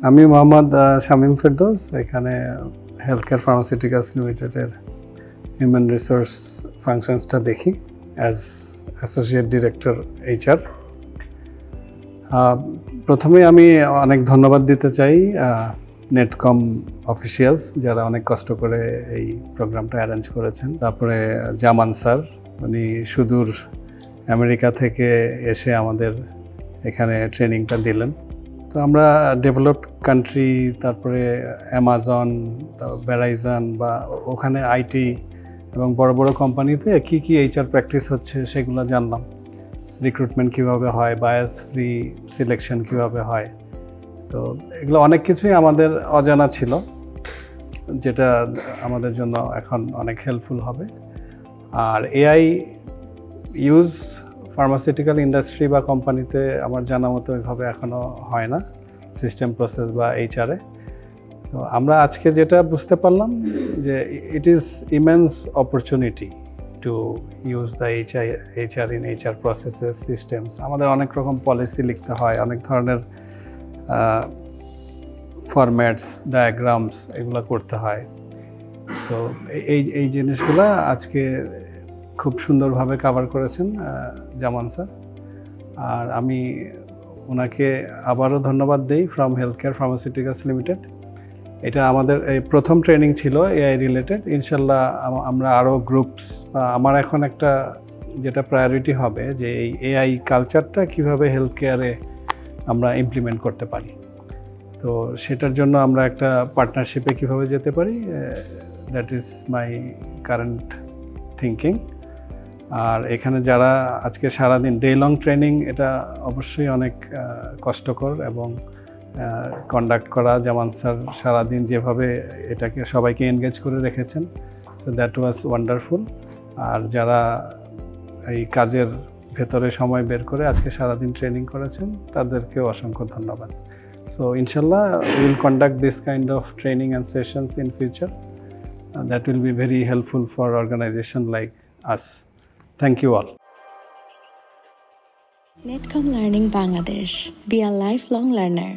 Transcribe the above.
আমি মোহাম্মদ শামীম ফেরদৌস, এখানে health care pharmaceuticals লিমিটেডের হিউম্যান রিসোর্স ফাংশনসটা দেখি অ্যাজ অ্যাসোসিয়েট ডিরেক্টর এইচআর। প্রথমে আমি অনেক ধন্যবাদ দিতে চাই নেটকম অফিসিয়ালস, যারা অনেক কষ্ট করে এই প্রোগ্রামটা অ্যারেঞ্জ করেছেন। তারপরে জামান স্যার, উনি সুদূর আমেরিকা থেকে এসে আমাদের এখানে ট্রেনিংটা দিলেন। তো আমরা ডেভেলপড কান্ট্রি, তারপরে অ্যামাজন, ভেরাইজন বা ওখানে আইটি এবং বড় বড় কোম্পানিতে কী কী এইচআর প্র্যাকটিস হচ্ছে সেগুলো জানলাম। রিক্রুটমেন্ট কীভাবে হয়, বায়াস ফ্রি সিলেকশন কীভাবে হয়, তো এগুলো অনেক কিছুই আমাদের অজানা ছিল, যেটা আমাদের জন্য এখন অনেক হেল্পফুল হবে। আর এআই ইউজ ফার্মাসিউটিক্যাল ইন্ডাস্ট্রি বা কোম্পানিতে আমার জানা মতো এভাবে এখনও হয় না, সিস্টেম প্রসেস বা এইচআরে। তো আমরা আজকে যেটা বুঝতে পারলাম যে it is immense opportunity to use the HR in HR processes systems. আমাদের অনেক রকম পলিসি লিখতে হয়, অনেক ধরনের ফরম্যাটস, ডায়াগ্রামস এগুলো করতে হয়। তো এই জিনিসগুলো আজকে খুব সুন্দরভাবে কভার করেছেন জামান স্যার। আর আমি ওনাকে আবারও ধন্যবাদ দিই from health care pharmaceuticals limited. এটা আমাদের এই প্রথম ট্রেনিং ছিল এআই রিলেটেড। ইনশাল্লাহ আমরা আরও গ্রুপস বা আমার এখন একটা যেটা প্রায়োরিটি হবে যে এই এআই কালচারটা কীভাবে হেলথ কেয়ারে আমরা ইমপ্লিমেন্ট করতে পারি। তো সেটার জন্য আমরা একটা পার্টনারশিপে কীভাবে যেতে পারি, that is my current thinking. আর এখানে যারা আজকে সারাদিন ডে লং ট্রেনিং, এটা অবশ্যই অনেক কষ্টকর এবং কন্ডাক্ট করা। জামান স্যার সারাদিন যেভাবে এটাকে সবাইকে এনগেজ করে রেখেছেন, সো দ্যাট ওয়াজ ওয়ান্ডারফুল। আর যারা এই কাজের ভেতরে সময় বের করে আজকে সারাদিন ট্রেনিং করেছেন, তাদেরকেও অসংখ্য ধন্যবাদ। সো ইনশাল্লাহ will conduct this kind of training and sessions in future. That will be very helpful for organization like us. Thank you all. Netcom Learning Bangladesh. Be a lifelong learner.